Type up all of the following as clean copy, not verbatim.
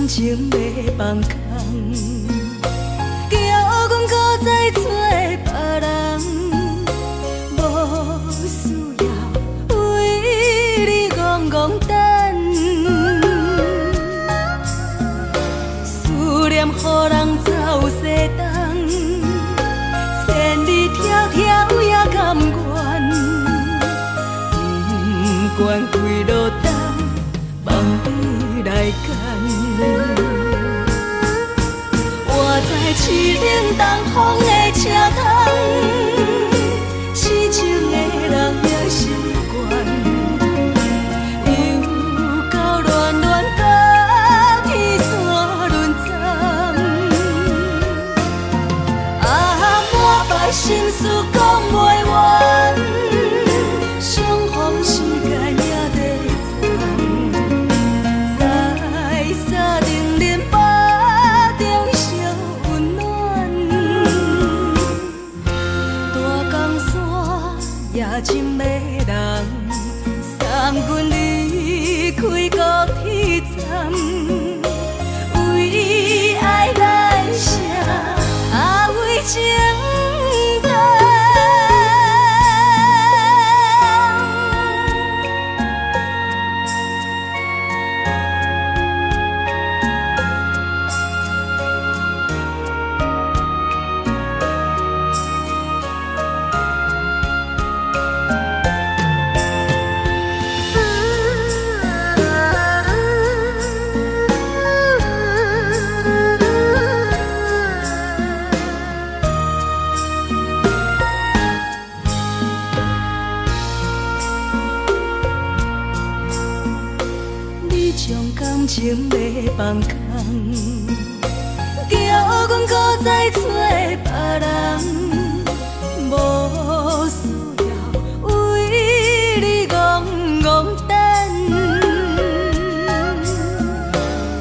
感情要放空，叫阮搁再找别人，无需要为你戆戆等，思念予人走西东，千里迢迢也甘愿，不管几路灯，望你来牵。我在市顶东风的车窗，痴情的人也习惯，又到恋恋甲天山论战，满腹心事讲袂完，相逢时间也在站，在沙丁林巴中烧温暖，大江山也真迷人，送阮离开高铁站，为爱来写为情。感情要放空，叫阮搁再找别人，无需要为你戆戆等，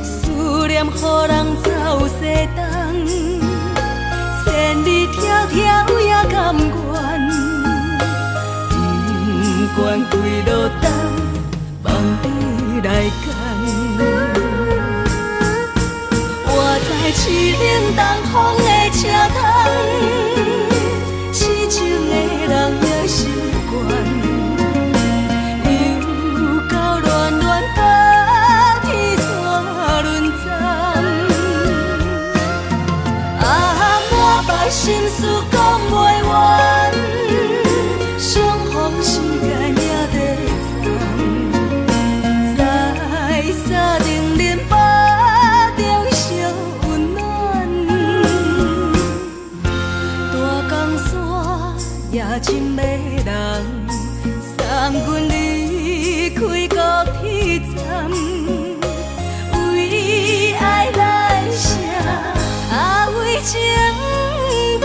思念予人走西东，千里迢迢也甘愿，不管几路灯，望你来牵。我在市顶东风的车窗，痴情的人也习惯，又到恋恋甲天山论战，满腹心事讲袂完，相逢时间也在站，在沙丁林巴中烧温暖，大江山也真迷人，送阮离开高铁站，为爱来写为情等。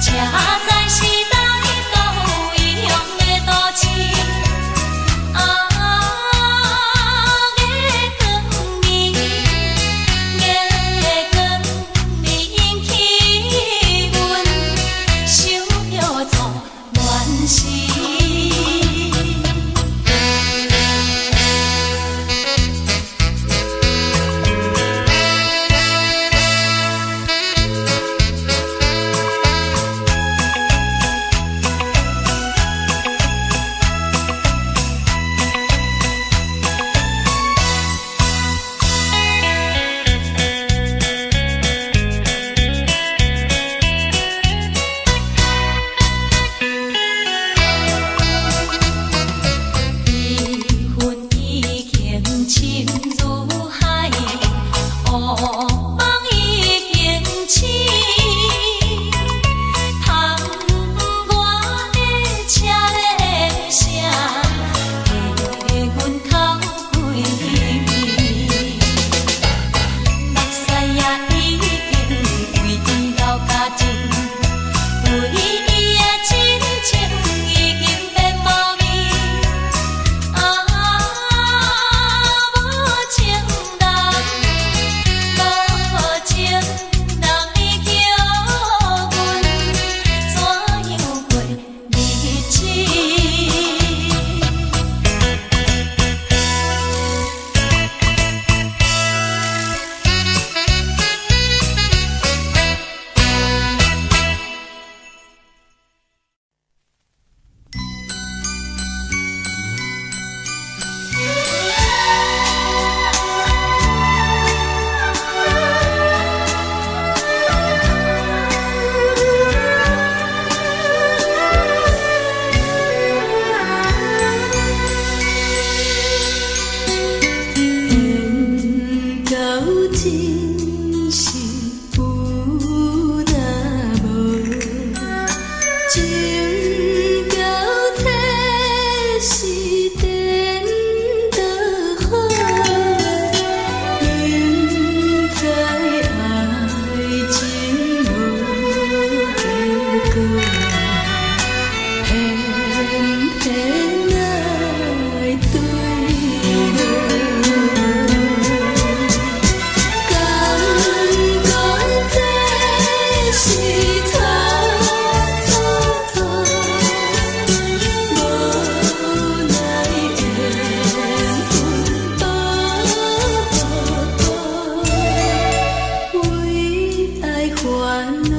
车载时代都一样的都市。为爱烦恼。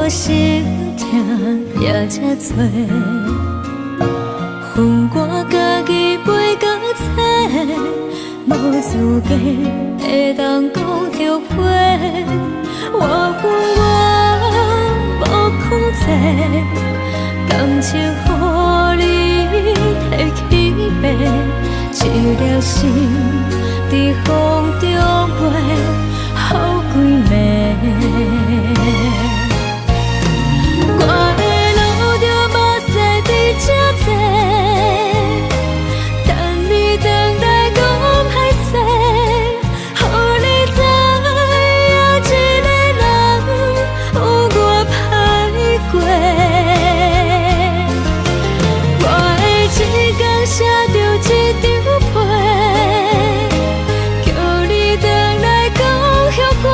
心痛也这多，恨我家己袂到切，无资格会当讲后悔。我恨我无控制，感情予你提起白，一粒心在风中飞，好几暝。我的路着目屎伫这多，等你回来讲歹势，予你知影一个人有我歹过。我的一天写着一张被，叫你回来讲后悔。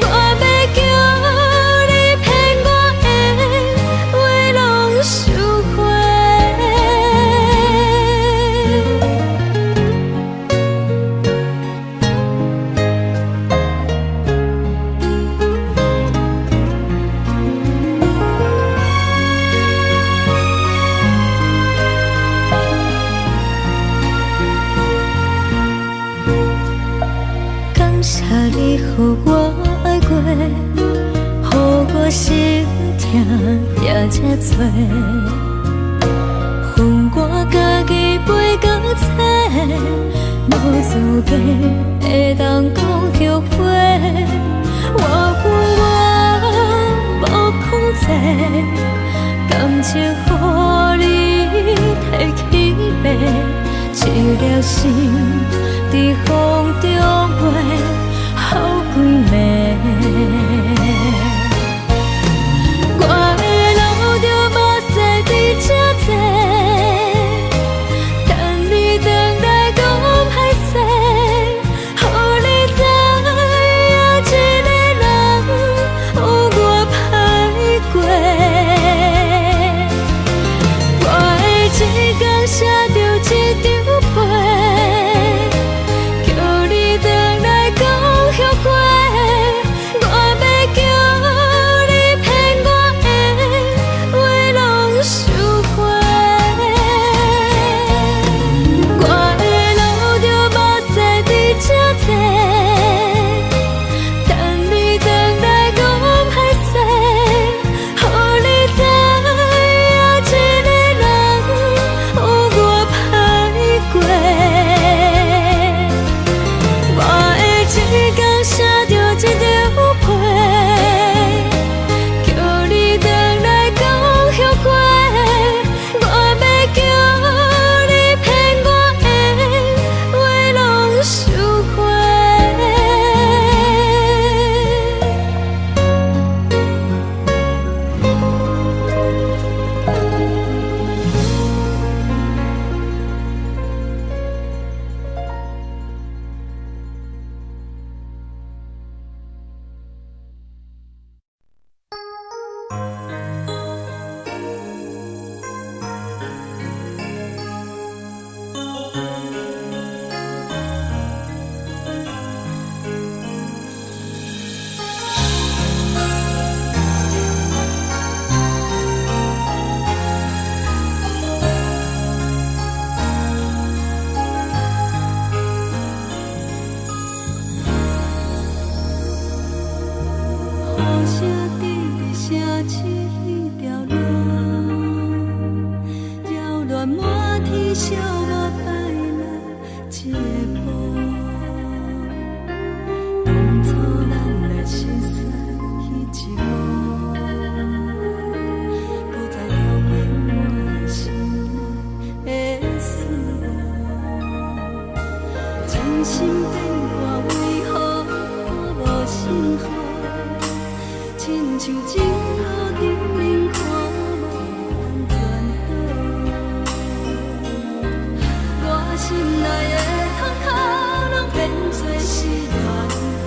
我要叫你骗我的话拢收回。感谢你予我爱过，予我心痛也这多，恨我家己袂到切，无资格会当讲后悔。我恨我无控制，感情予你提起白，一粒心在风中飞，好几暝。我的路着目屎伫这多，等你回来讲歹势，予你知影一个人有我歹过。我的一天写着一张被，叫你回来讲后悔。我要叫你骗我的话拢收回。我的路着目屎伫这多，等你回来讲歹势，予你知影一个人有我歹过。我的一天写着一张被，叫你回来讲后悔。我要叫你骗我的话拢收回。雨声滴升起一条龙，扰乱满天小我摆了一个步。当初咱来熟悉彼一幕，搁再重现我心内的思念。真心变卦为何无信号？亲像情路顶面看无全倒，我心内的痛苦拢变作是乱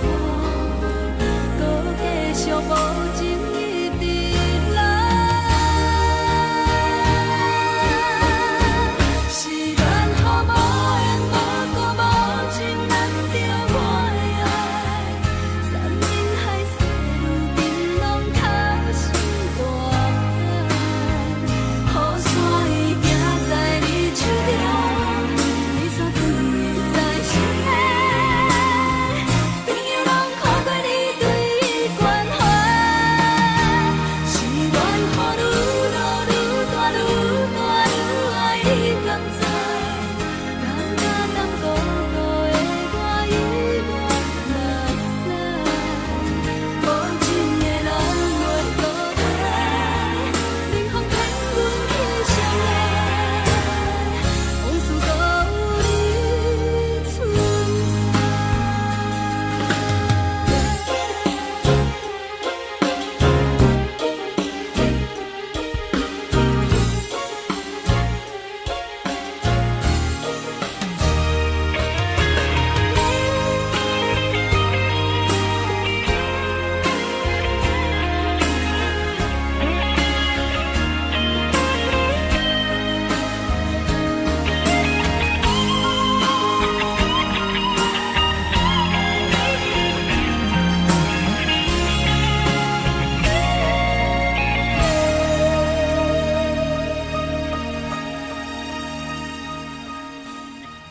歌，搁继续无情一直来。是缘和无缘，无果无情，难着我的爱。山盟海誓，如今拢空。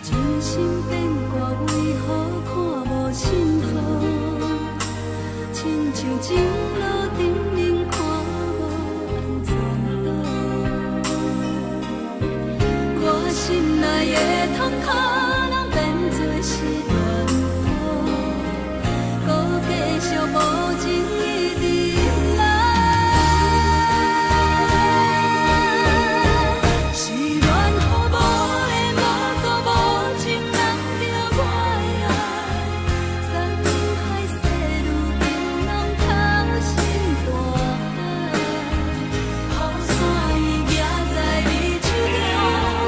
真心变卦为何看无信号？亲像情路顶面看无安全岛，我心内的痛可能变作是乱雨，搁继续无情一直来。是乱雨无的无故无情人着我的爱，山盟海誓如今拢透心大海，雨伞已夹在你手中，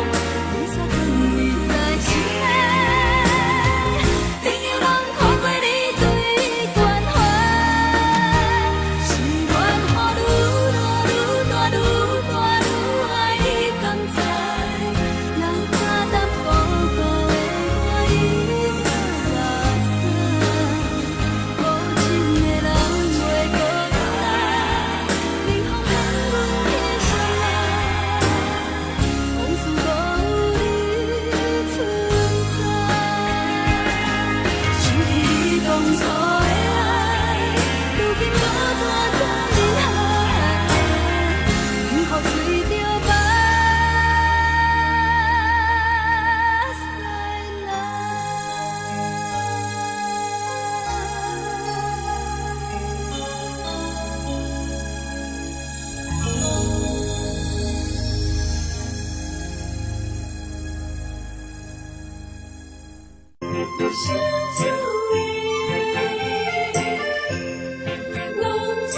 雨伞放你在心内，朋友拢靠过你对关怀，是乱雨愈大愈大愈大愈爱你甘知，人假淡薄薄的我已落山，无情的人袂搁来，冷风寒阮的心内，往事无你存在，想起你当初的爱，如今孤单在人海，幸福随着目屎来。小酒味，浓酒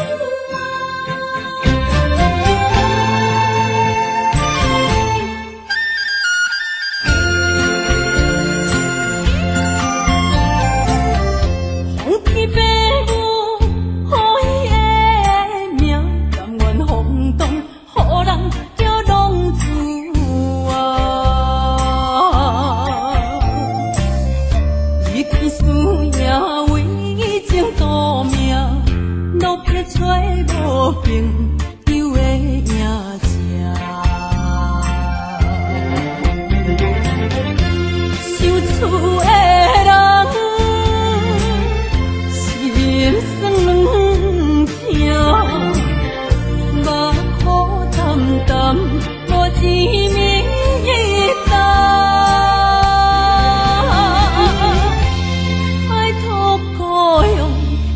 红天白母，好伊的命，甘愿风动，予人叫浪子啊！一天思也为情夺命，路撇出无朋友的影子。受厝的人心酸痛，目苦淡淡无知名一担。爱托故乡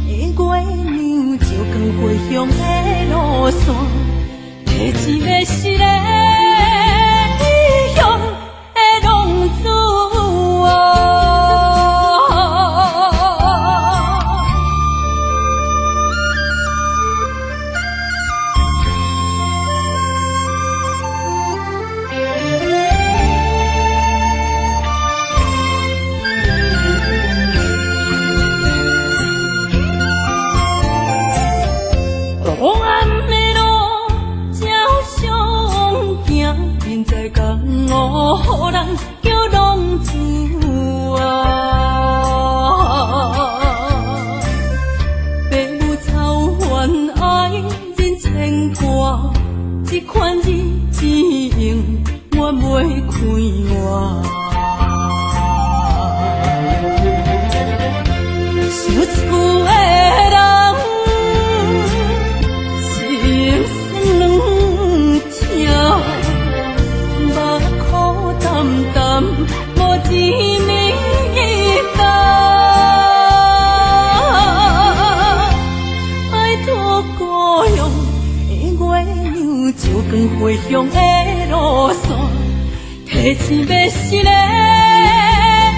的月亮，照光回乡的路线，提一个是个异乡的浪子啊！黑暗的路，照常行，现在江湖予人叫浪子啊！父母操烦爱人牵挂，这款日子用我袂开外。想厝的人，心酸软痛，目苦淡淡，无知名一担。爱托故乡的月亮，照光回乡的路线，提醒要是个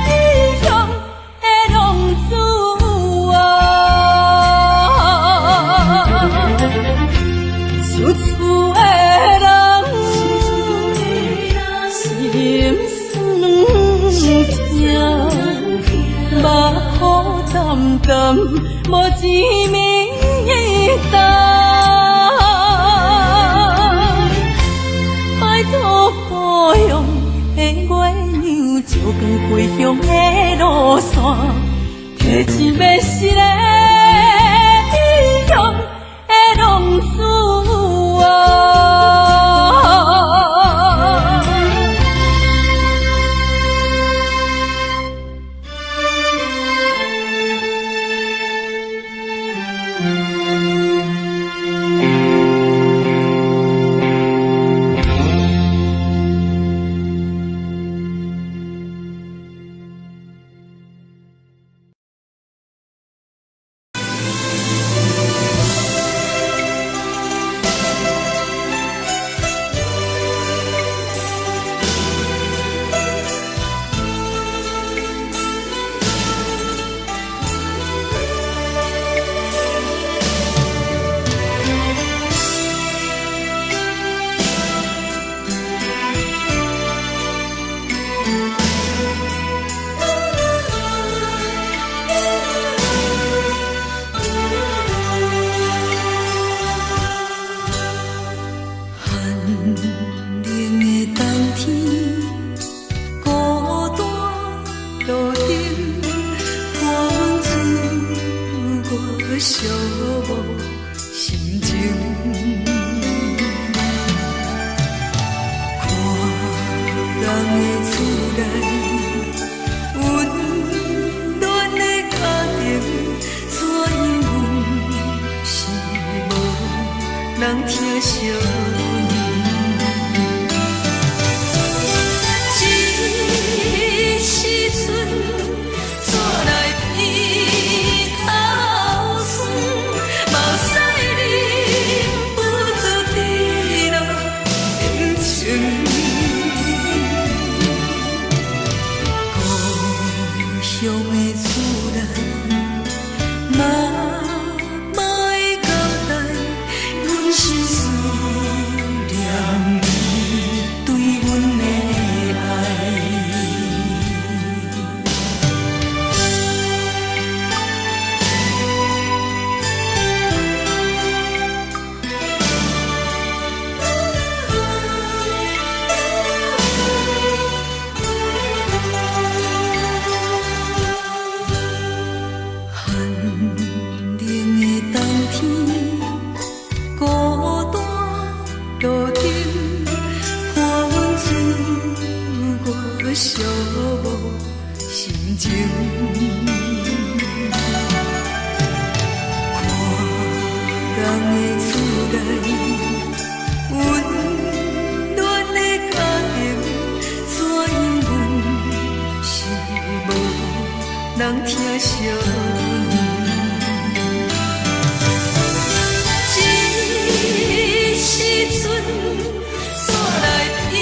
异乡的浪子啊！受厝的人，心酸痛，目苦淡淡，无知名一担。爱托故乡的月亮，照光回乡的路线，提醒要是个异乡的浪子啊！寂寞心情。看人的厝内温暖的家庭，怎因阮是无人疼惜。寂寞心情，看人的厝内温暖的家庭，怎因阮是无人疼惜？这时阵煞来鼻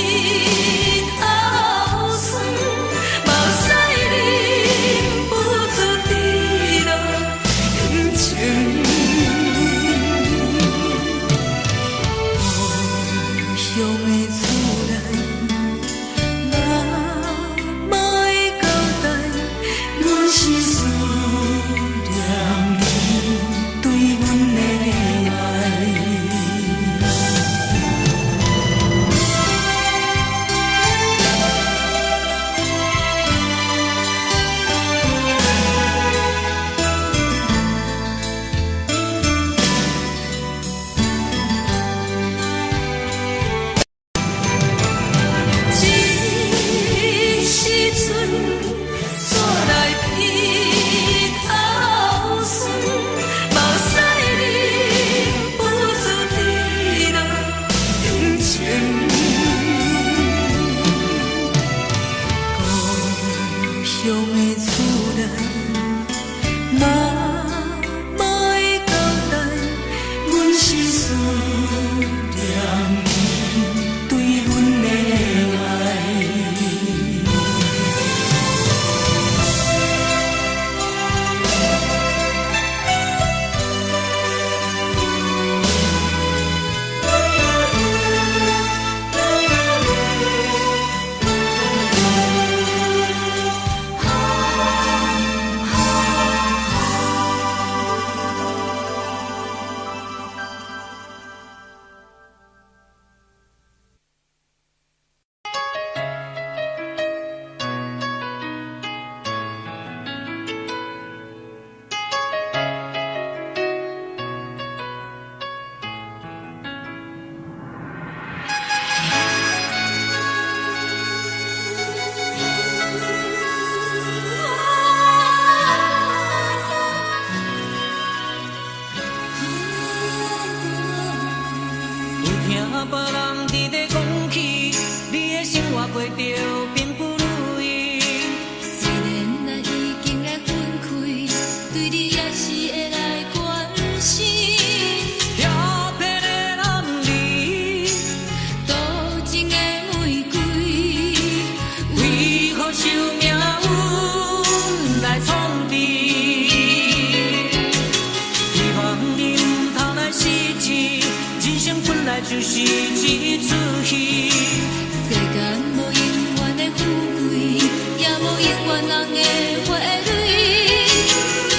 头酸，目屎忍不住滴落眼睛。故乡的厝内，妈会交代，阮是思念你对阮的爱。别人伫咧讲起，你的生活过着并不如意。虽然咱已经来分开，对你也是会来关心。遐撇的男儿，多情的玫瑰，为何受命运来创治？希望你唔通来失志。人生本来就是一出戏，世间无永远的富贵，也无永远人的花蕊。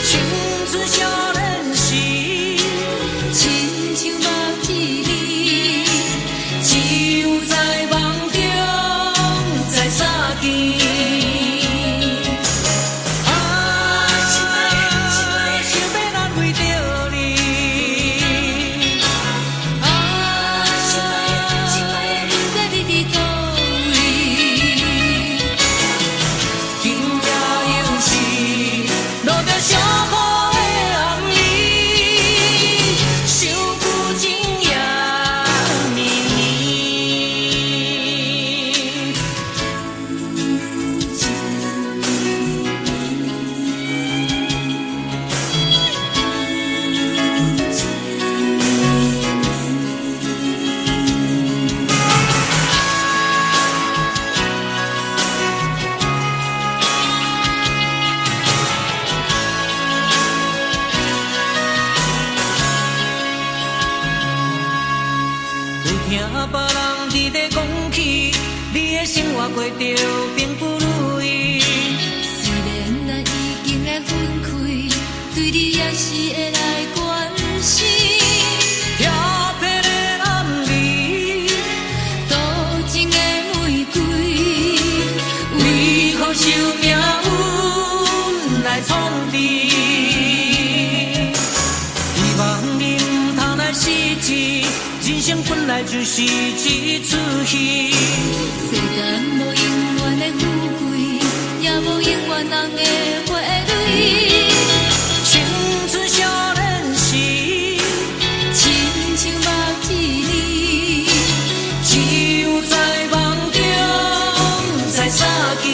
青春少年时，亲像目睭里，只有在梦中在相见。着并不如意。虽然咱已经会分开，对你也是会来关心。调皮的男儿，多情的玫瑰，为何受命运来创治？希望你唔通来失志，人生本来就是一出戏。世间无永远的富贵，也无永远人的花蕊。青春少年时，亲像目一日，只有在梦中才相见。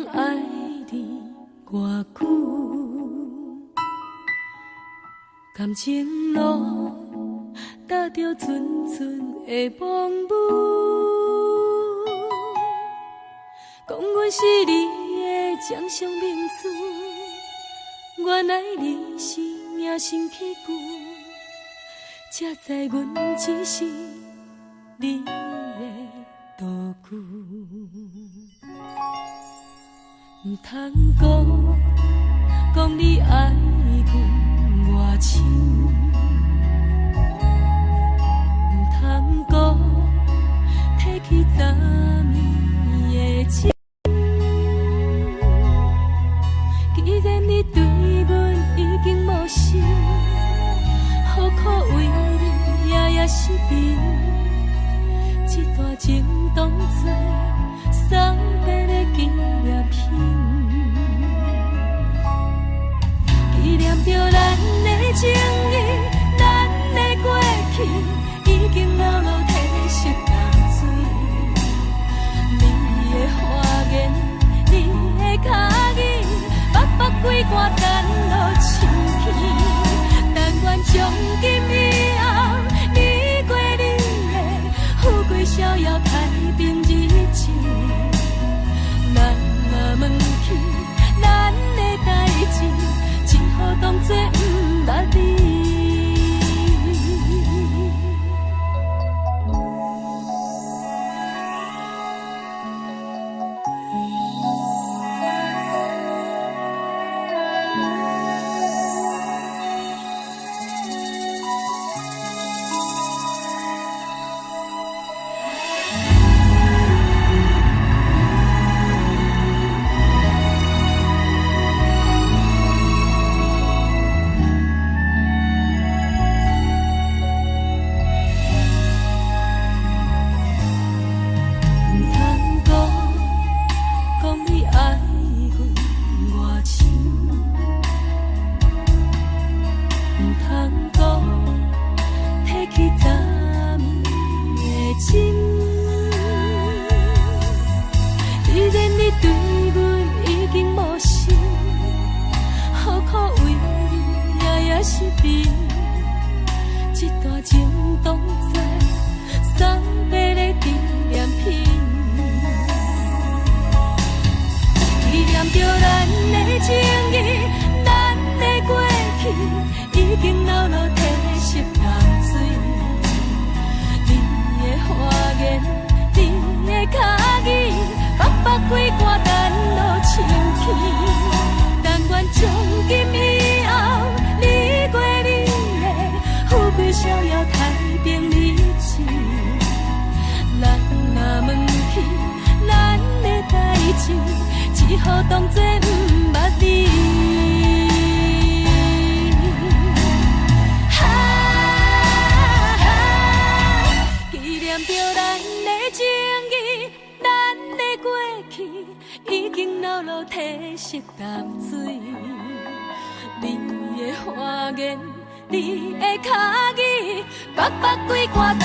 通爱你偌久？感情路踏着纯纯的梦雾，讲阮是你的掌上明珠，原来你是命生起句，才知阮只是你的道具。唔通讲你爱阮偌深，唔通讲提起昨暝的情。既然你对阮已经无心，何苦为你夜夜失眠？这段情当作送别的纪念品。纪念着咱的情谊，咱的过去，已经牢牢褪色淡水。你的花言，你的脚语，白白几挂等落深去。但愿从今以后，你过你的富贵逍遥太平日子。咱若问起咱的代志，只好当作不捌你。只好当作不捌你。纪念着咱的情谊，咱的过去，已经牢牢褪色淡水。你的花言，你的脚语，白白几挂等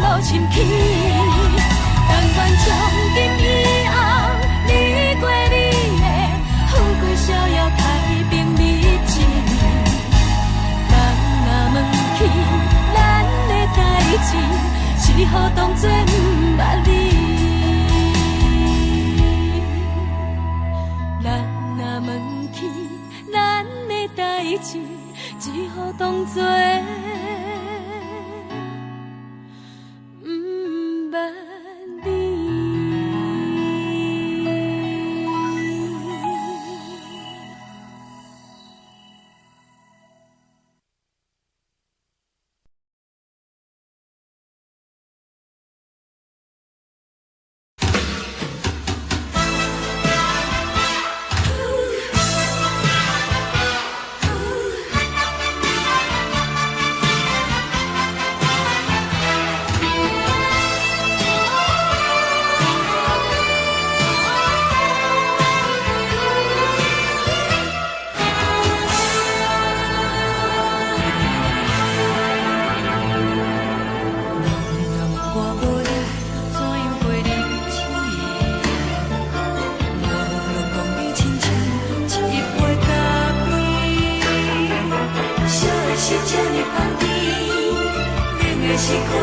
落深去。但愿从今以后，你过你的富贵逍遥太平日子。咱若问起咱的代志，只好当作不捌你。咱若问起咱的代志，只好当作不捌你。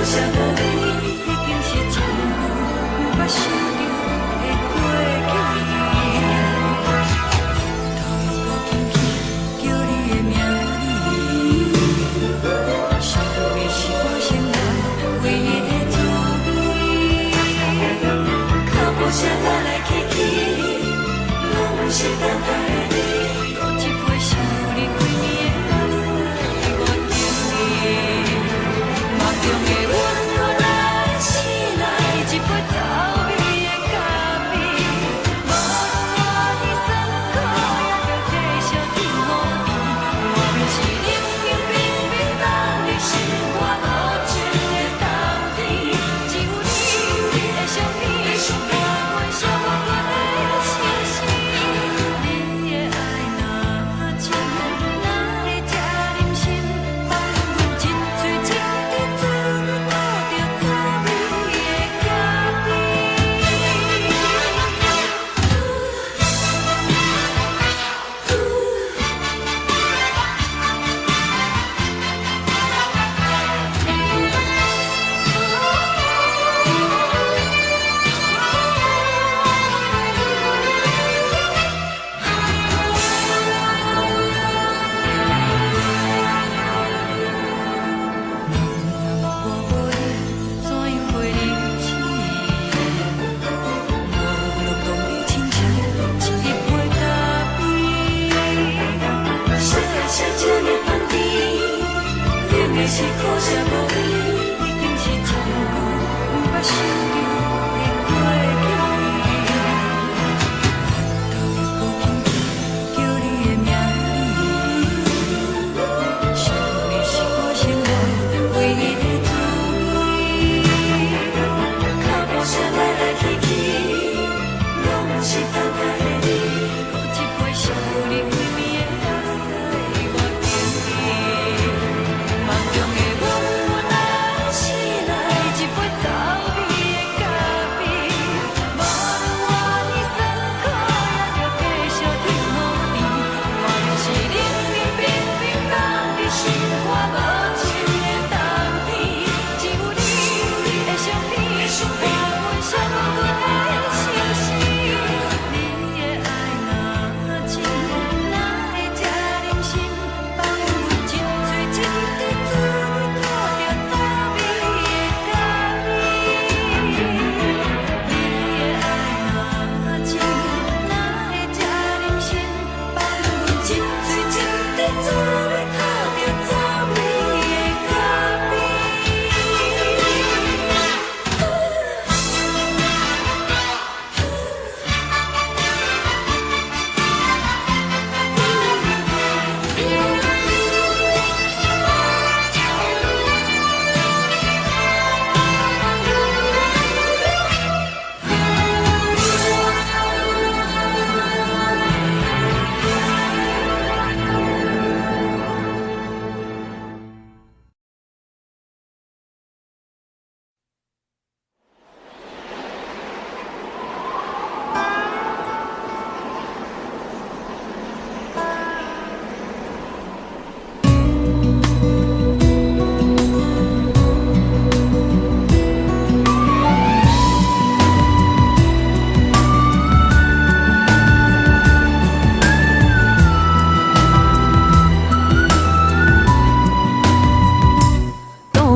舍无你，已经是真久毋捌想着的过去。头又搁轻轻叫你的名字，想你是我生活唯一的滋味。脚步声来来去去，拢是等待你。搁一杯想你几暝的目屎，我敬你。梦中的阮愈来醒来，一杯走味的咖啡。无论我的酸苦，也着继续甜乎甜。外面是冷冷冰冰冷的心肝无情的冬天，只有你的相片，伴阮寂寞过的心事。你的爱若真，哪会这忍心放阮一嘴一滴滋味，吐着滋味的咖啡。我无你，怎样会忍气？无论讲你亲像一杯咖啡，小的车这呢放甜，冷的是苦涩无味，已经是真久毋捌想着的过去。头又搁轻轻叫你的名字，想你是我生活唯一的滋味。脚步声来来去去，拢是等待你。搁一杯想你几暝的目屎，我敬你。梦中的阮愈来醒来，一杯走味的咖啡。无论我的酸苦，也着继续甜乎甜。外面是冷冷冰冰冷的心肝无情的冬天，只有你的相片，伴阮寂寞过的心事。你的爱若真，哪会这忍心放阮一嘴一滴滋味，吐着滋味的咖啡。你的爱若真，哪会这忍心放阮一嘴一滴滋味，吐着滋味的咖啡。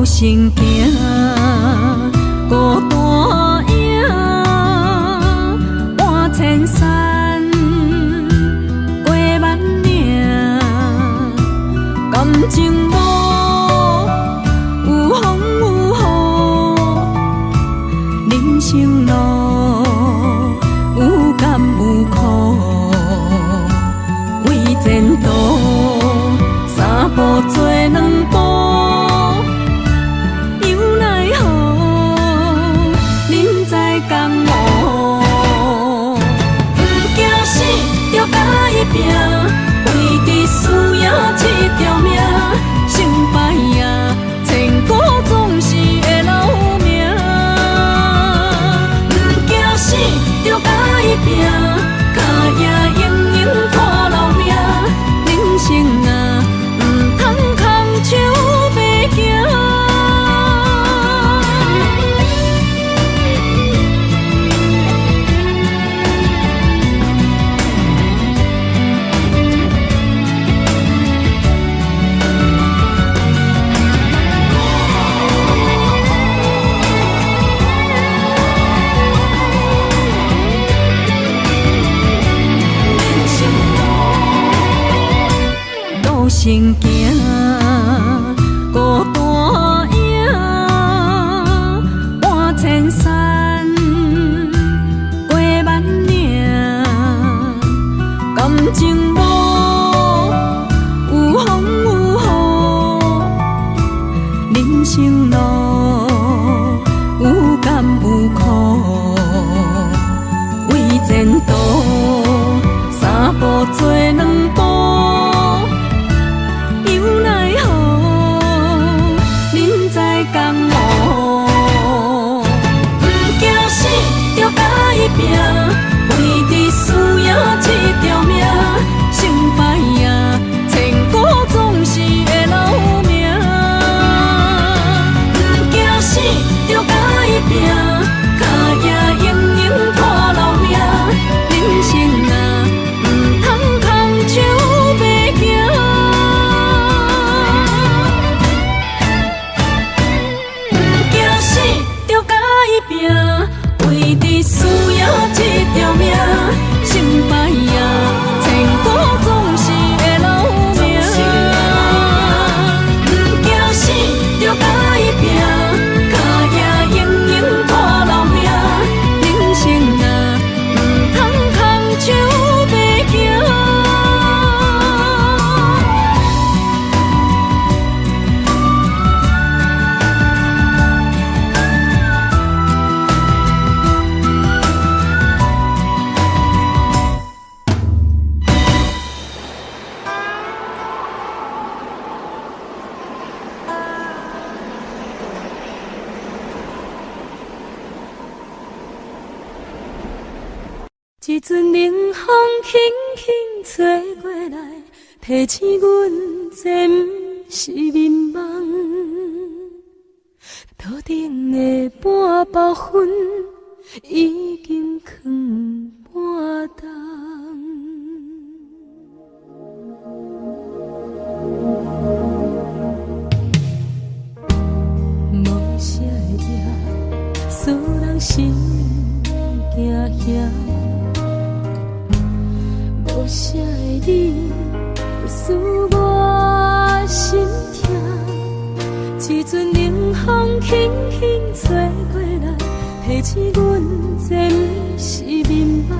行行孤单影，半千山，过万岭，感情无有风有雨，人生路有甘有苦，为前途三步做两步。生行，孤单影，半千山，过万岭，感情路有风有雨，人生路有甘有苦，为前途三步做两步。拼，为伫输赢这条命，成败赢，千古总是会留名。不惊死，就甲伊拼，脚也硬硬拖老命。人生啊，唔通空手白行。不惊死，就甲伊拼，为伫输赢这条命，成败赢，千古总是会留名。不惊死，就甲伊拼，脚也硬硬拖老命。人生啊，唔通空手白行。一阵冷风轻轻吹过来，提醒阮这不是眠梦。头顶的半包云已经藏半冬。无啥会赢，使人心惊惊。无啥的你，使我心痛。一阵冷风轻轻吹过来，提醒阮这不是眠梦。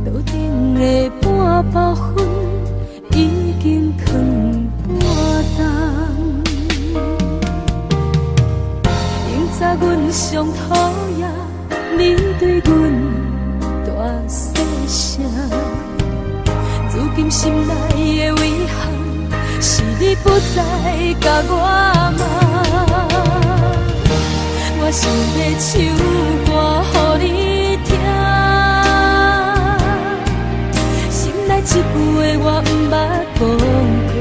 头顶的半包云已经藏半冬。明早阮上讨厌你对阮。细声，如今心内的遗憾，是你不再甲我问。我想要唱歌予你听，心内一句话我不捌讲过，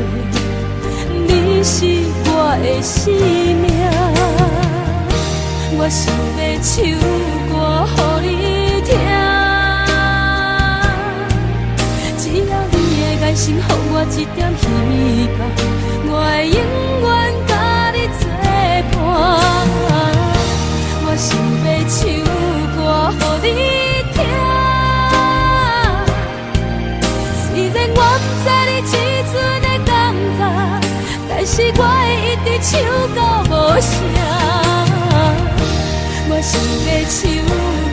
你是我的生命。我想要唱歌予你听。爱心予我一点希望，我会永远甲你作伴。我想要唱歌予你听，虽然我不知你这阵的感觉，但是我会一直唱到无声。我想要唱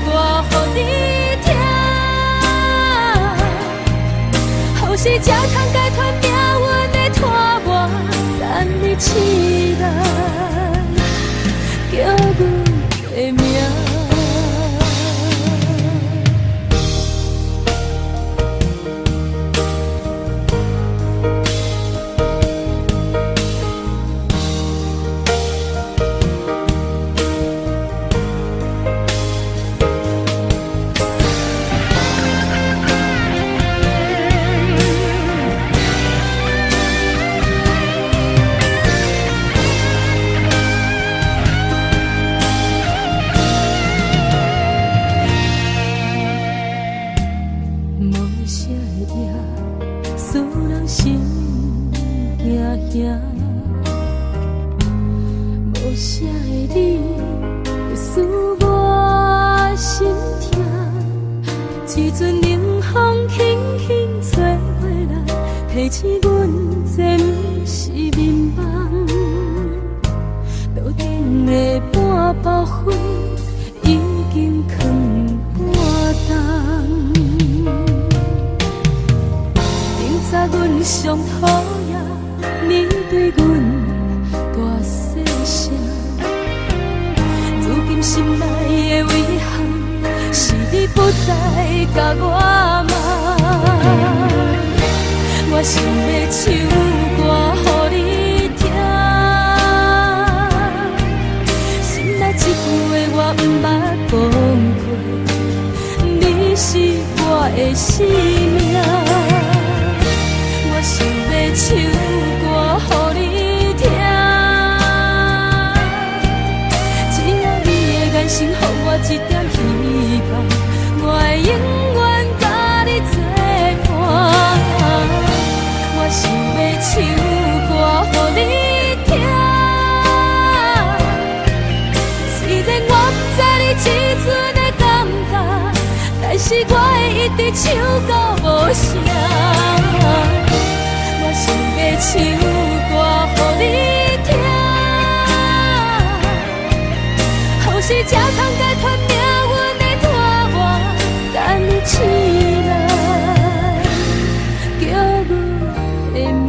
歌予你听。有时才通解脱命运的拖磨，等你醒来，叫阮的名。无啥的你，会使我心痛。一阵冷风轻轻吹过来，提提醒阮这不是眠梦。路顶的半包烟已经放半冬。明早阮上讨厌你对阮大细声，如今心内的遗憾是你不再甲我问。我想要唱歌予你听，心内一句话我不捌讲过，你是我的生命。我想要唱歌予你听，只要你的眼神予我一点希望，我会永远甲你作伴。我想要唱歌予你听，虽然我不知你这阵的感觉，但是我会一直唱到无声。我想要唱歌予你听，后世才通解脱命运的拖磨，等你醒来叫阮的名。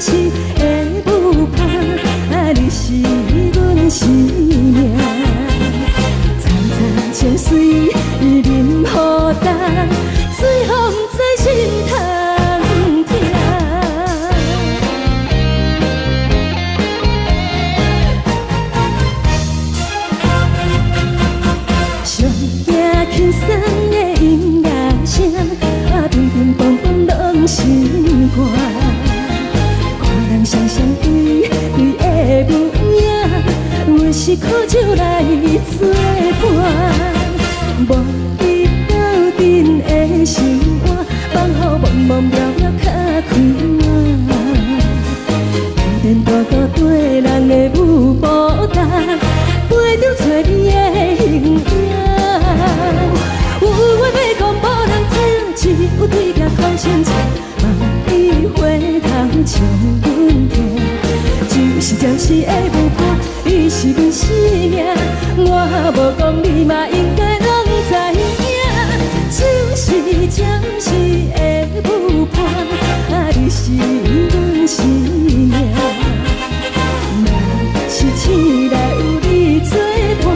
是的舞伴，你是阮生命。层层情水任孤单，水风在心通听。上惊轻松的音乐声，乒乒乓乓拢心肝。看人双双对对的舞影，阮是苦酒来作伴。无伊斗阵的心肝，放予茫茫渺渺较开满。颠颠倒倒对人的舞步单，背中找你的形影。有话要讲无人听，只有对镜头前唱，梦里回头将阮听。就是暂时的舞伴，你是阮生命。我无讲你嘛应该拢知影，就是暂时的舞伴，你是阮生命。若是醒来有你作伴，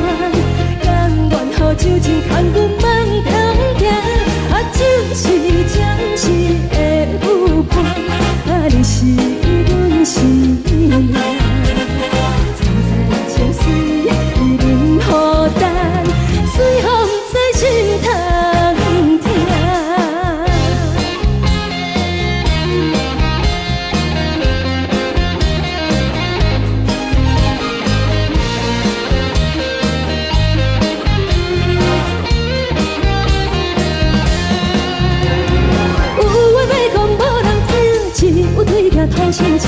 甘愿予酒精牵阮梦中行，就是暂时的舞伴，你是阮生命。层层情水任孤单，水风在心通听。有对镜头前唱，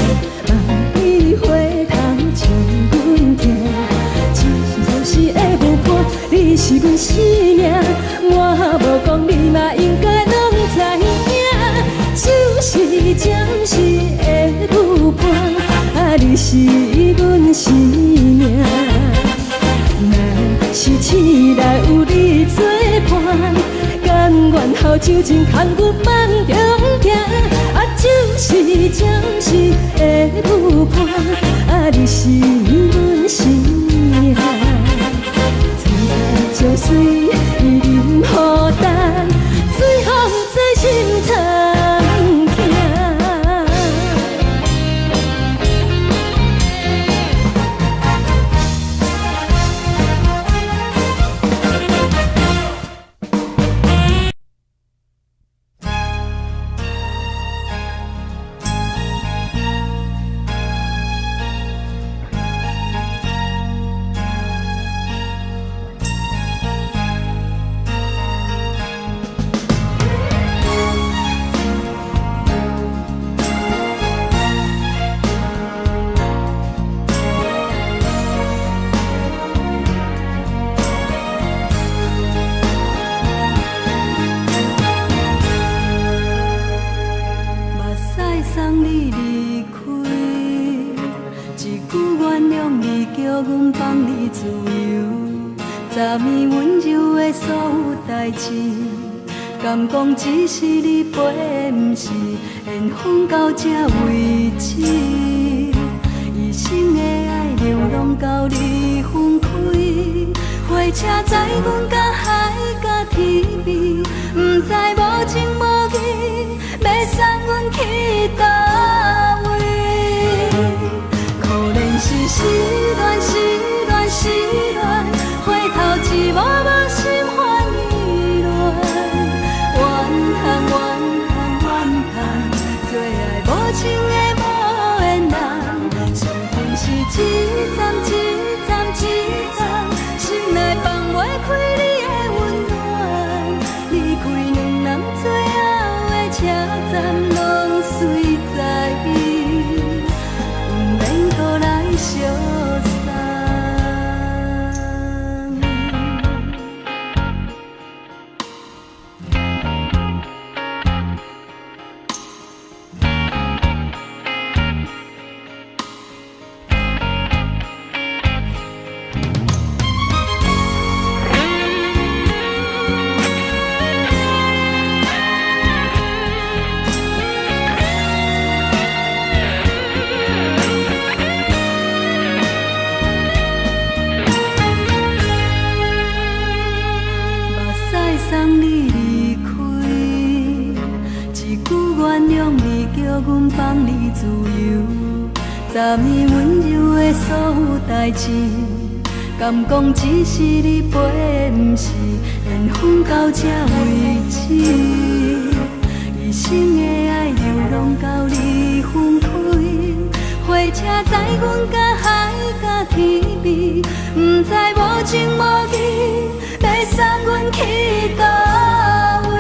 梦里回头将阮听。只是暂时的舞伴，你是阮生命。我无讲你嘛应该拢知影，就是暂时的舞伴，你是阮生命。若是醒来有你作伴，甘愿予酒精牵阮梦中行。就是暂时的舞伴，你是阮生命。层层情水任孤单，水风在心通听。敢讲只是你陪，不是缘分到这为止。一生的爱流浪到你分开，火车载阮甲海甲天边，不知无情无义，要送阮去倒位？可怜是失恋，失恋，失恋，回头一幕幕心烦意乱。怨叹，怨叹，怨叹，最爱无情的无缘人。生命是一站一站一站，心内放袂开你的温暖。离开两人最后的车站，拢随。昨暝温柔的所有代志，敢讲只是你陪，不是缘分到这为止。一生的爱又拢到你分开，火车载阮甲海甲天边，不知无情无义，要送阮去倒位？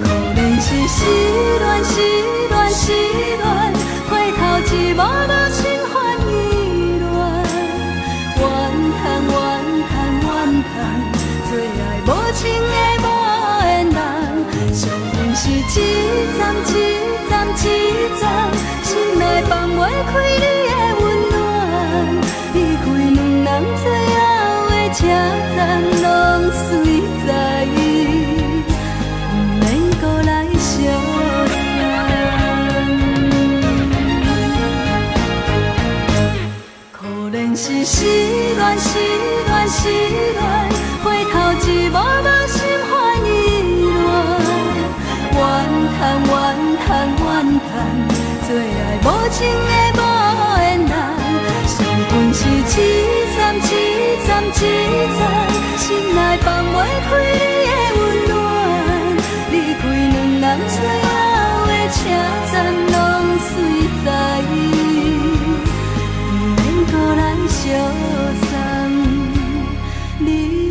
可能是失恋，失恋，失恋，回头一幕幕心烦意乱，怨叹，怨叹，怨叹，最爱无情的无缘人，上恨是一站一站一站，心内放袂开你的温暖，离开两人最后的车站，拢随在意，不免搁来相送。可能是失恋，失恋，失恋，回头一幕幕心烦意乱，怨叹，怨叹，怨叹，最爱无情的无缘人，上恨是一站一站一站，心内放袂开你的温暖，离开两人最后的车站，拢随在意，不免搁来相送。离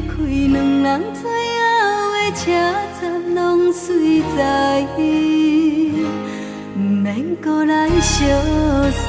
开两人最后的车站，拢随在意，不免搁来相送。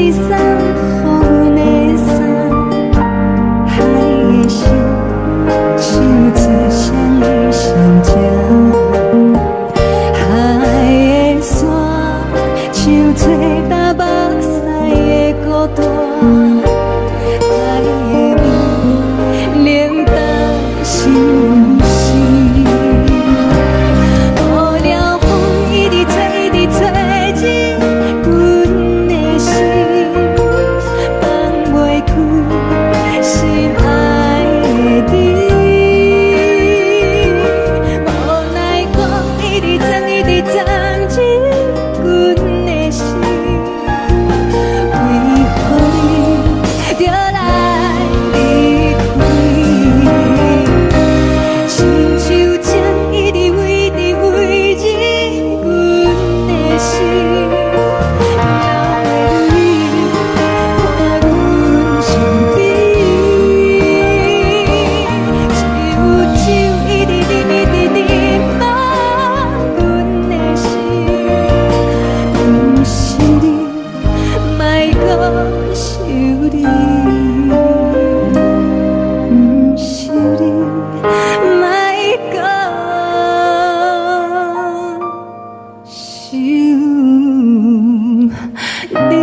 你送予阮的衫，海的心。大，爱的你冷淡心事。无聊风一直吹，一直吹入阮的心，放袂开心爱的你。无奈我一直装，一直装入阮的心，为何你就来离开？亲像针一直围着围入阮的心，要的你看阮伤悲，一有酒一直啉，一直啉满阮的心，不是你，莫搁想你，不是你，莫搁想你。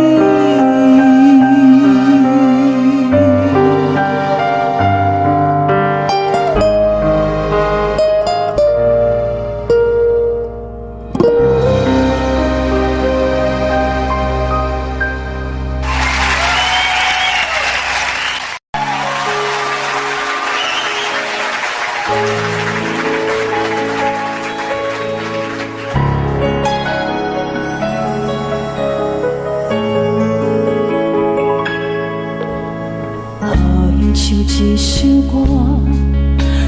像一首歌，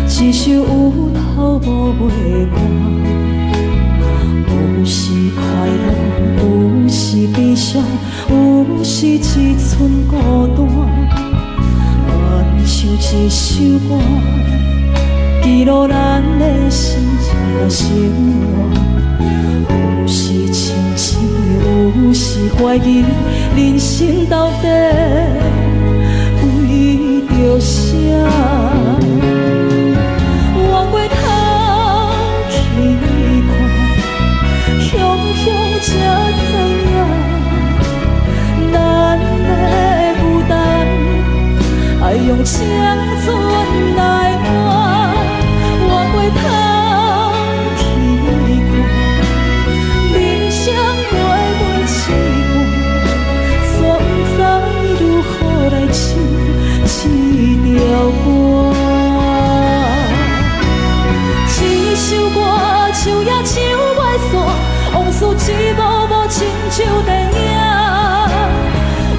一首有头无尾歌，有时快乐，有时悲伤，有时一寸孤单。原像一首歌，记录咱的心情生活，有时清醒，有时怀疑，人生到底为着啥？往过头去看，想想才知影，咱的负担爱用青春来换。往过头去看，人生过袂凄寒，煞不知如何来唱这条歌。一首歌唱也唱袂煞，往事一幕幕亲像电影。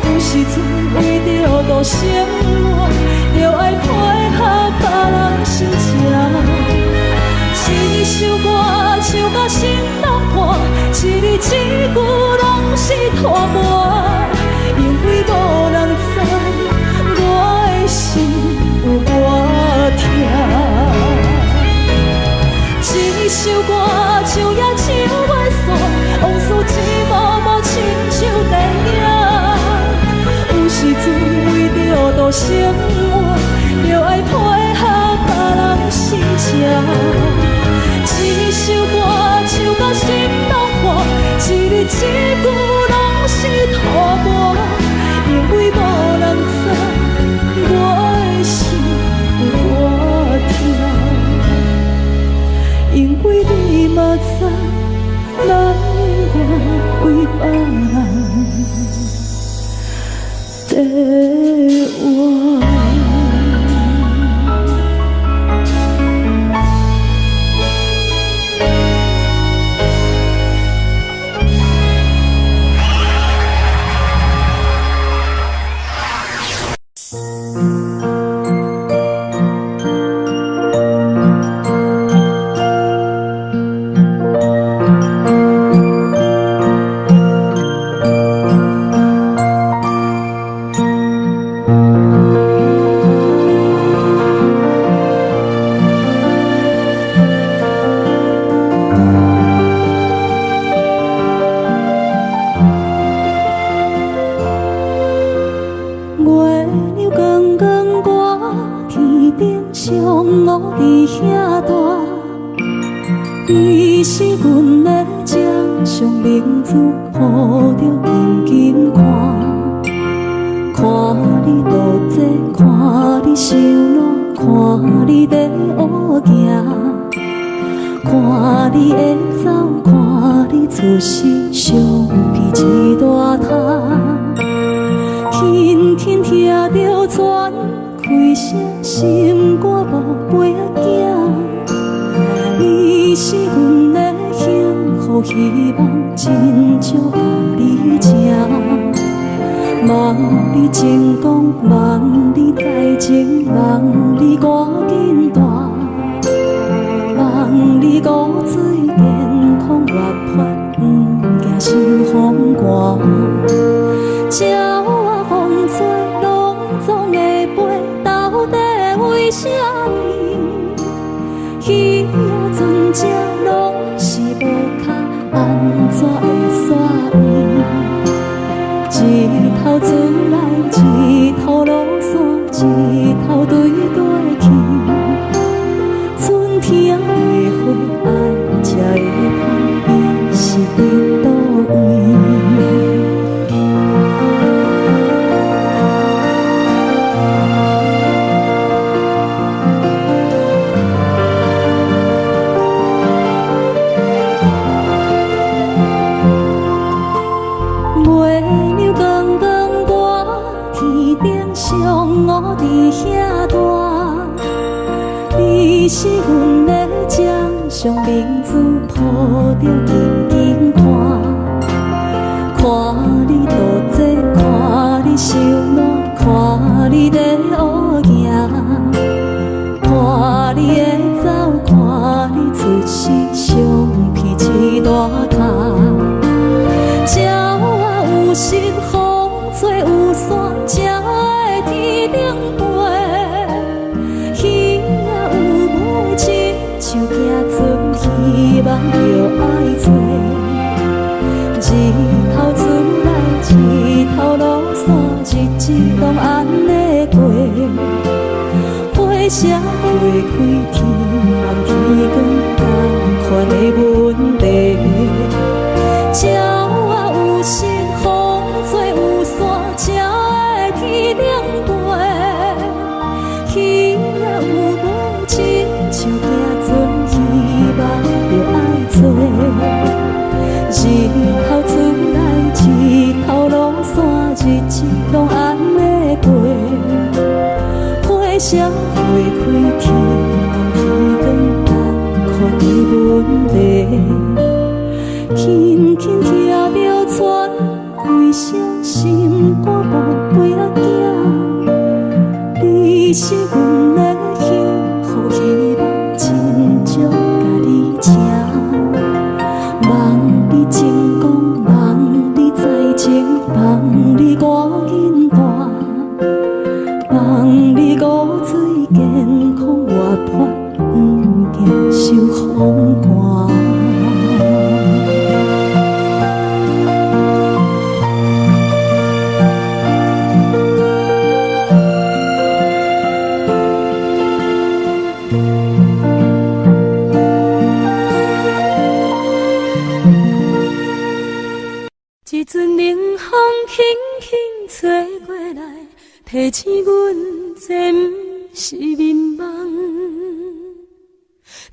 有时阵为着度生活，着爱配合别人心情。一首歌唱到心拢破，一字一句拢是拖磨，因为无人知我的心有多痛。一首歌唱也唱袂煞，往事一幕幕亲像电影。有时阵为着度生活，着爱配合别人心情。一首歌唱到心拢破，一字一句拢是拖磨，因为无人知我的心有多痛。因为你嘛知，咱愿为别人在活。你是阮的掌上明珠，抱着紧紧看。你独坐，看你受难，看你在乌行，看你会走，看你出世，伤悲一大摊。轻轻听着船开声，心肝无飞仔行。你是阮的幸福希望，真少甲你请。望你成功，望你再情，望你赶紧大，望你骨髓健康活泼，不惊受风寒。鸟仔风吹，拢总会飞，到底为什么？鱼仔船只拢是无脚，安怎会煞伊？一头自来，一头落山，一头对对去。春天的花爱吃的香，伊是伫倒位？我伫遐大，你是阮的掌上明珠，抱着紧紧看。看你独坐，看你受难，看你在乌行，看你会走，看你出世，伤悲一大摊。鸟仔有心，风吹有伞，才会天顶飞。鱼仔有尾，亲像行船，希望着爱做。日头出来，日头落山，日子拢安尼过。花车花开，天暗天光，同款的问题。鸟仔有心，风吹有伞，才会天顶飞。鱼仔有尾，亲像行船，希望着爱做。日头出来，日头落山，日子拢安尼过。花车花开，天暗天光，同款的问题。轻轻听着船开声，心肝无飞仔行。你是阮的幸福希望，真少甲你请。望你成功，望你再情，望你赶紧大，望你骨髓健康活泼，不惊受风寒。一阵冷风轻轻吹过来，提醒阮这不是眠梦。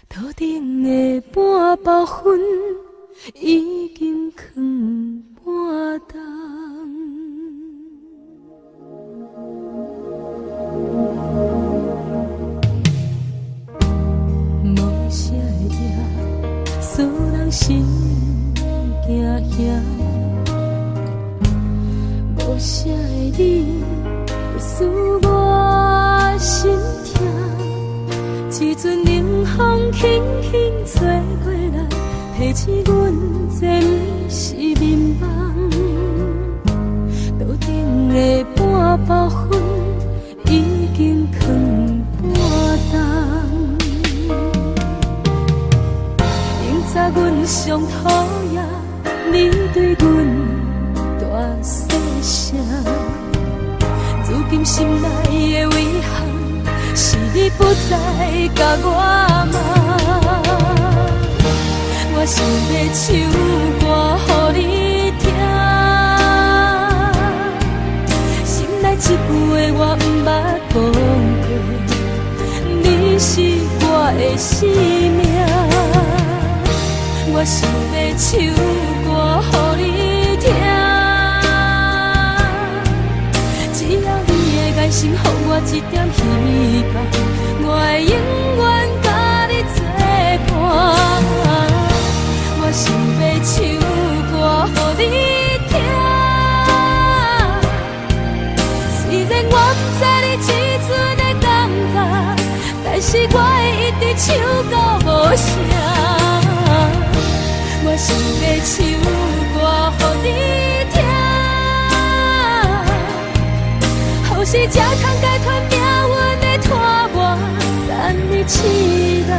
头顶的半包云已经藏半冬。无啥会赢，使人心惊惊。无啥的你，会使我心痛。一阵冷风轻轻吹过来，提醒阮这不是眠梦。头顶的半包云已经藏半冬。明早阮上讨厌你对阮大细声，如今心内的遗憾，是你不再甲我骂。我想要唱歌予你听，心内这句话我毋捌讲过，你是我的生命。我想要唱歌予你听，只要你会甘心予我一点希望，我会永远甲你作伴。我想要唱歌予你听，虽然我不知你这阵的感觉，但是我会一直唱到无声。我想要唱歌予你听，予是才通解脱命运的拖磨，等你起来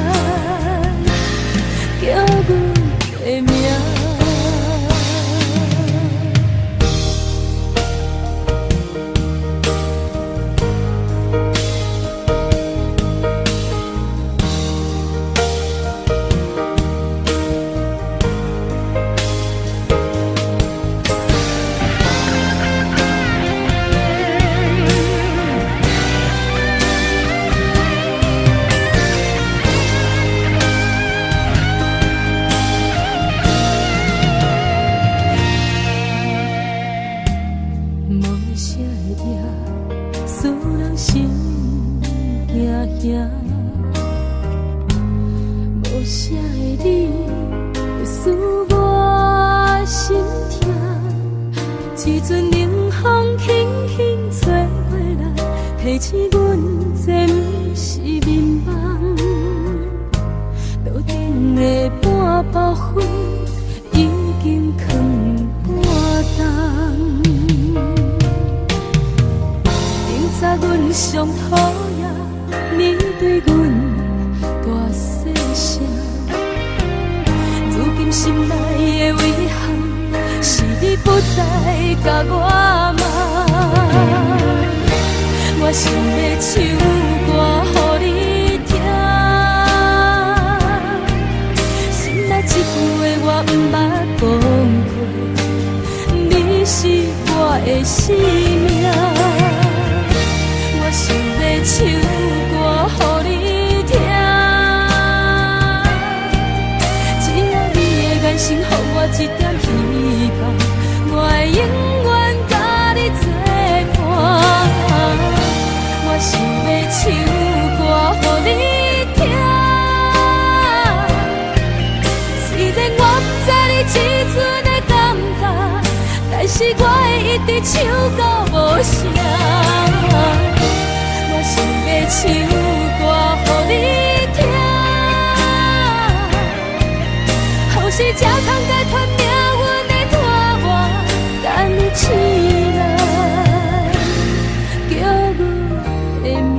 叫阮的名。无啥的你，会使我心痛。一阵冷风轻轻吹过来，提醒阮这不是眠梦。头顶的半包云已经藏半冬。明早阮上讨厌你对阮大细声，如今心内的遗憾，是你不再甲我问。我想要唱歌予你听，心内这句话我毋捌讲过，你是我的生命。我想要唱歌予你听，只要你会甘心予我一点希望，我会永远甲你作伴。我想要唱歌予你听，虽然我不知你这阵的感觉，但是我会一直唱到无声。我想要唱歌予你听，予是才通解脱命运的拖磨，等你起来叫阮的名。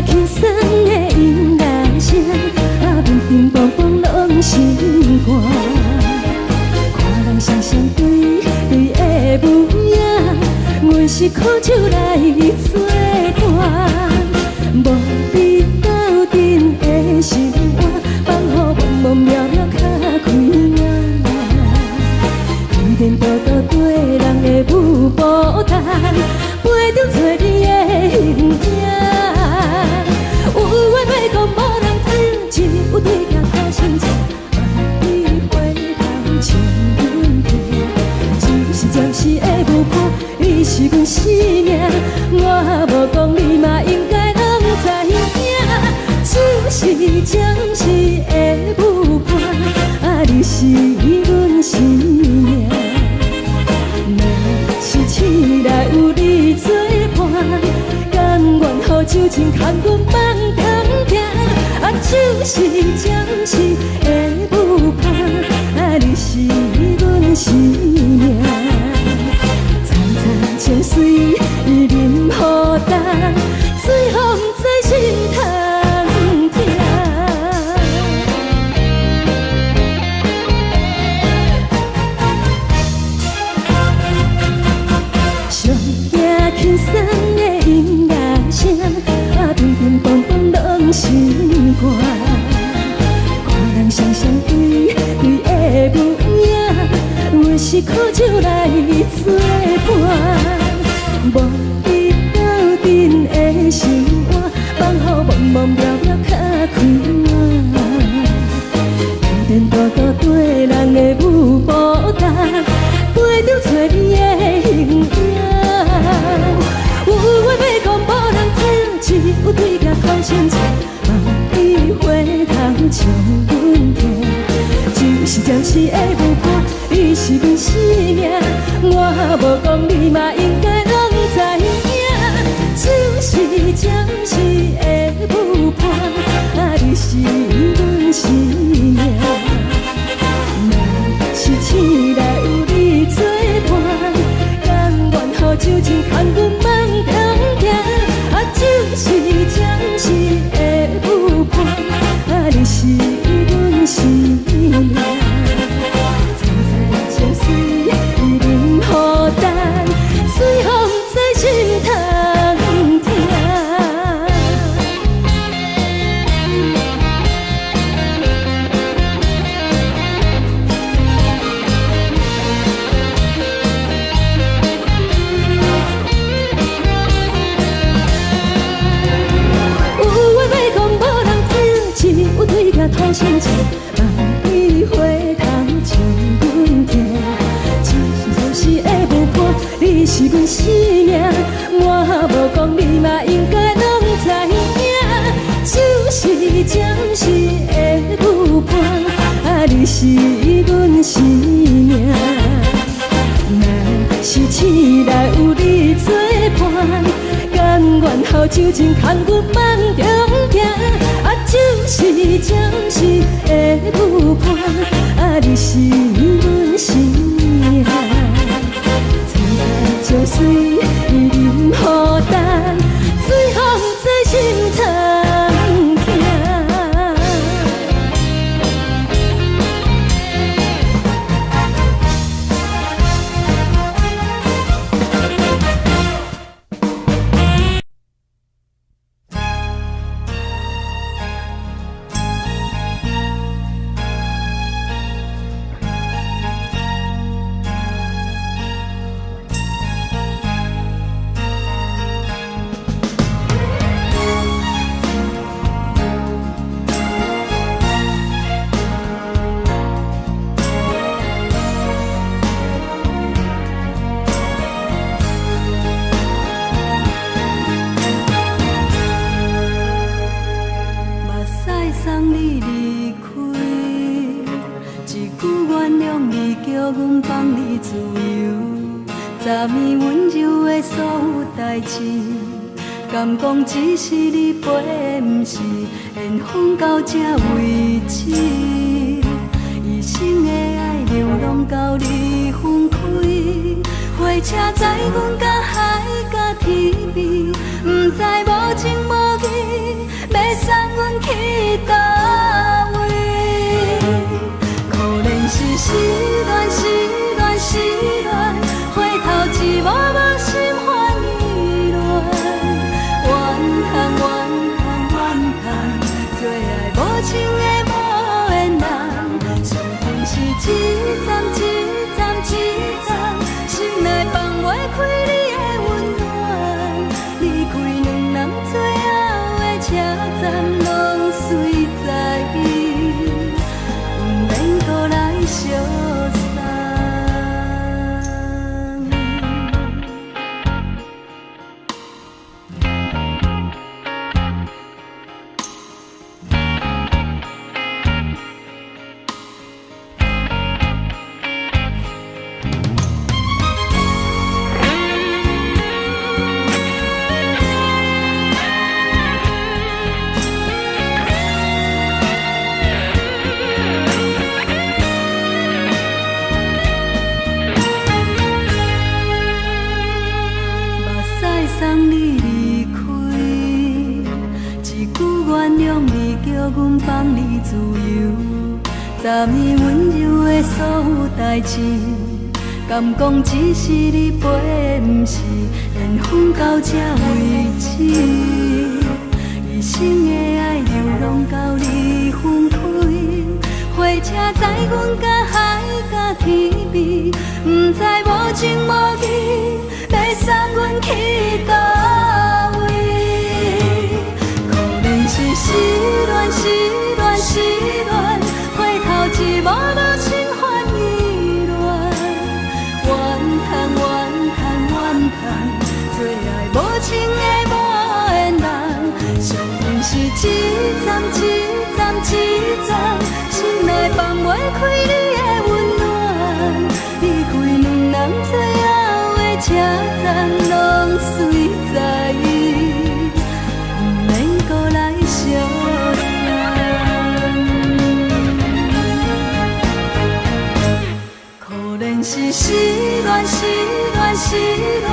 轻松的音乐声，平平淡淡拢心肝。看人双双对对的模样，阮是苦酒来作伴。无你斗阵的心肝，放予茫茫渺渺较开眼。一颠倒倒对人的舞步弹，陪着做你的形影。有话要讲无人听，只有对镜头先唱，万里回头唱阮听。就是暂时的舞伴，你是阮生命，我无讲你嘛应该拢知影。就是暂时的舞伴，你是阮生命。是醒来有你作伴，甘愿予酒精牵阮放通行。就是暂时的舞伴，你是阮生命。层层情水任何担，水风在心通听。上听轻松的音乐声，平平淡淡拢心肝。看人双双对对的模样，阮是苦酒来作伴。无你斗阵的心肝，放予茫茫渺渺较开眼。一颠倒倒对人的舞步弹，陪着做你的形影。有话要讲无人听，只有对镜头先唱，万里回头唱阮听。就是暂时的舞伴，你是阮生命，我无讲你嘛应该拢知影。就是暂时的舞伴，你是阮生命。若是醒来有你作伴，甘愿予酒精牵阮放通行。就是暂时的舞伴，你是阮生命。层层情水任何担，随风在心通听。头先唱，万里回头唱阮听。就是暂时的舞伴，你是阮生命，我无讲你嘛应该拢知影。就是暂时的舞伴，你是阮生命。若是醒来有你作伴，甘愿予酒精牵阮放中行。就是暂时的舞伴，你是阮生命。层层情水任何担，随风在心通听。叫阮放你自由，昨暝温柔的所有代志，敢讲只是你陪，不是缘分到这为止。一生的爱流浪到你分开，火车载阮到海角天边，不知无情无义。送你离开，一句原谅你，叫阮放你自由。昨暝温柔的所有代志，敢讲只是你陪，不是缘分到这为止。一生的爱流浪到你分开，火车载阮甲海甲天边，不知无情无义，要送阮去倒位？可能是失恋，失恋，失恋，回头一幕无情换意乱，怨叹，怨叹，怨叹，最爱无情的无缘人，上恨是一站一站一站，心内放袂开你的温暖，离开两人最后的车站，拢随在意，不免搁来相送。可能是失恋，失恋，失恋，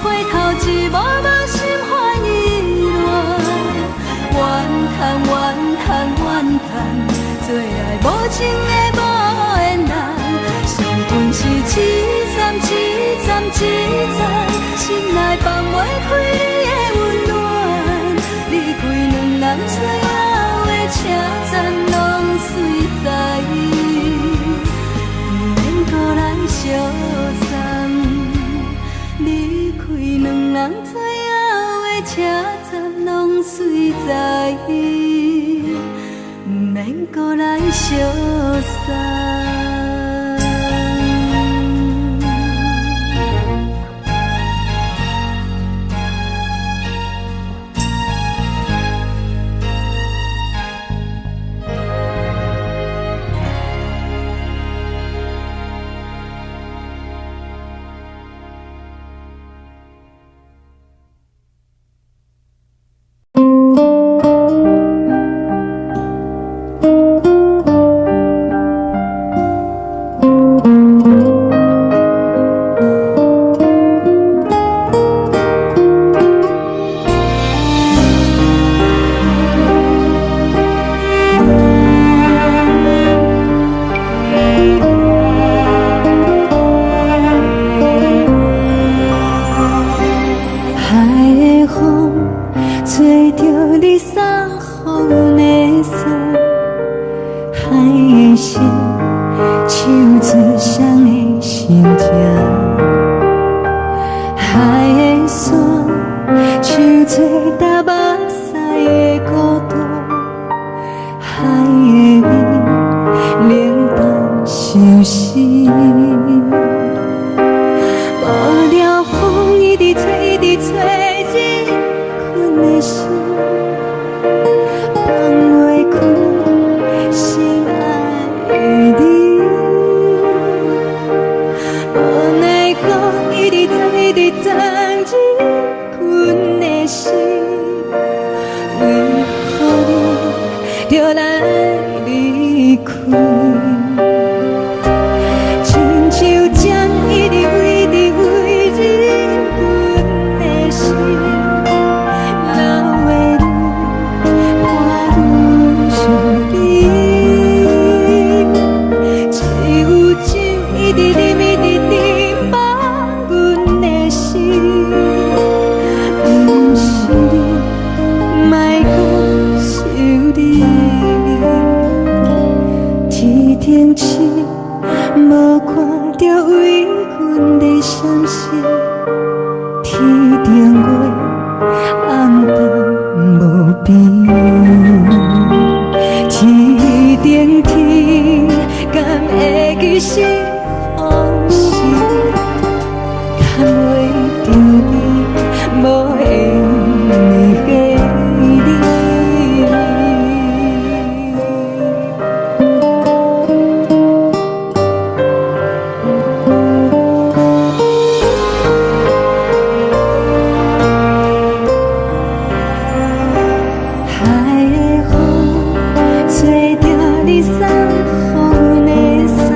回头一幕无心换意乱，怨叹，怨叹，怨叹，最爱无情的无缘人，上恨是一站一站一站，心内放袂开你的温暖，离开两人最后的车站，拢随在意，不免搁来相送。离开两人最后的车站，拢随在意，不免搁来相送。吹着你送予的伞，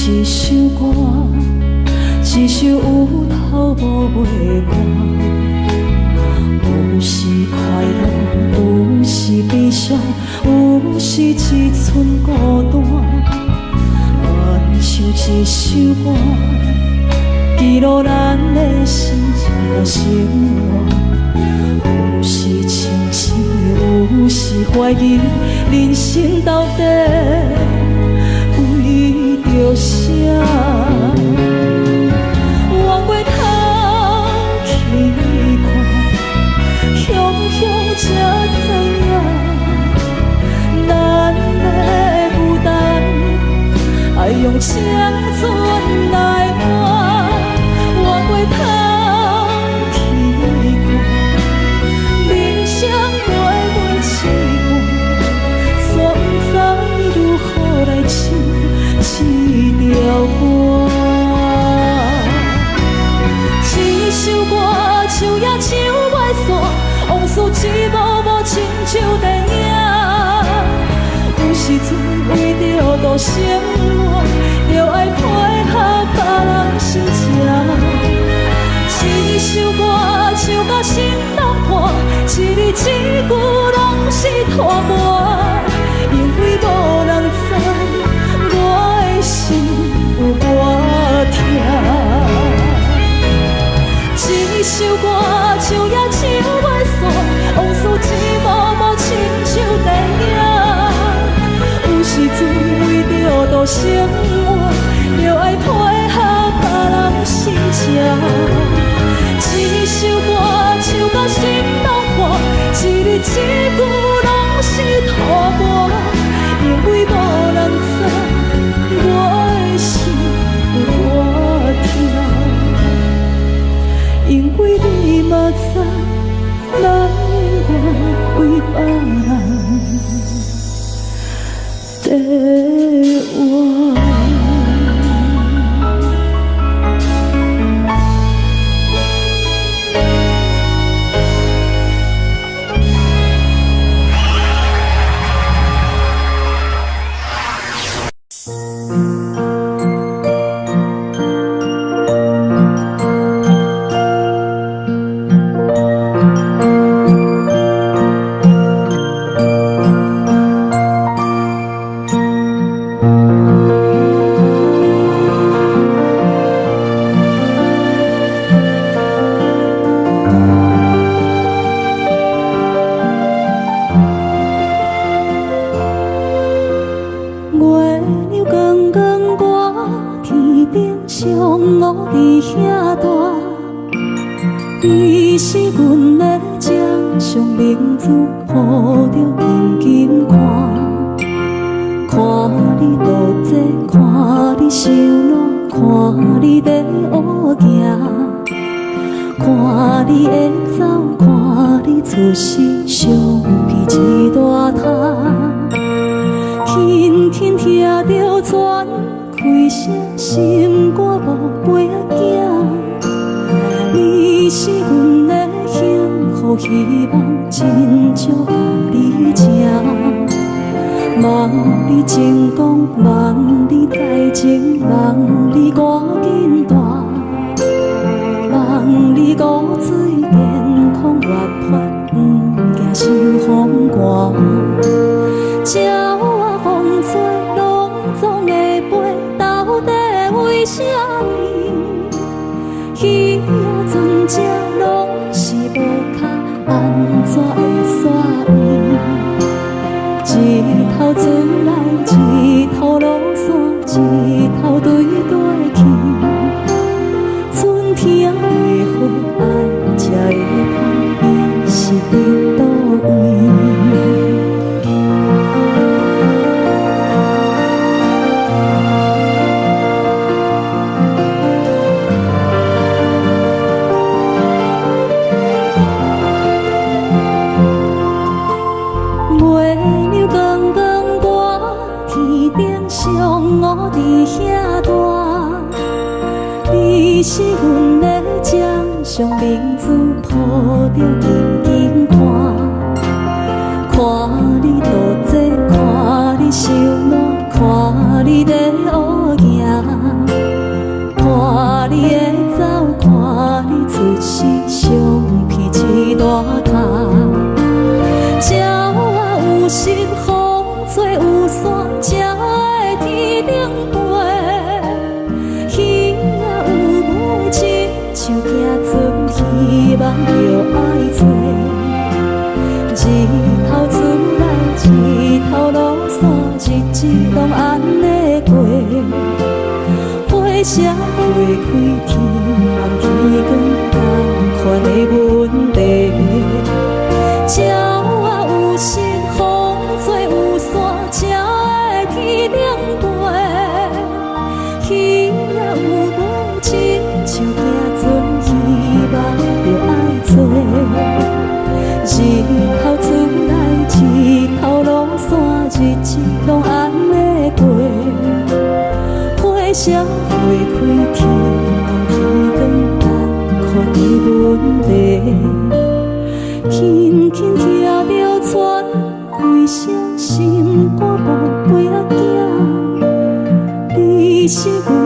一首歌，一首有头无尾歌。有时快乐，有时悲伤，有时一寸孤单。愿唱一首歌，记录咱的心情生活。有时清醒，有时怀疑，人生到底为着啥？往过头去看，雄雄才知影，咱的负担爱用青春来换。往过头去看，人生过阮一半，煞不知如何来唱这条歌。一首歌唱也唱袂煞，往事一幕幕亲像电影。有时阵为着度生活，就爱配合别人心情。一首歌唱到心拢破，一字一句拢是拖磨，因为无人知我的心有多痛。一首歌唱也唱袂煞，往事一幕幕亲像电影。有时阵为着度生活，就爱配合别人心情。一首歌唱到心拢破，一字一句拢是拖磨，因为无人知我的心有多痛。因为你嘛知，咱永远为别人在活。你是阮的掌上明珠，抱着紧紧看，看你独坐，看你受难，看你在乌行，看你会走，看你出世，上起一大摊，轻轻听着泉开声，心肝无飞仔行。你是阮的幸福希望，真少甲你情。望你成功，望你再情，望你赶紧大，望你骨髓健康活泼，不惊受风寒。鸟仔风吹，拢总会飞，到底为什么？鱼仔船只拢是无脚，安怎会煞伊？一头船来，一头落山，一头对对去。春天的花爱吃的香，伊是伫倒位？我伫遐大，你是阮的掌上明珠，抱着紧紧看，看你独坐，看你受难，看你在乌行。希望着爱做。日头出来，日头落山，日子拢安尼过。花谢花开天暗天光，同款的问题。鸟仔有心，风做有线，才会天亮飞。鱼仔有尾，亲像行船，希望着爱做。日头出来，日头落山，日子拢安尼过。花谢花开天暗天光，同款的问题。轻轻听着泉开声，心肝宝贝仔囝，你是阮。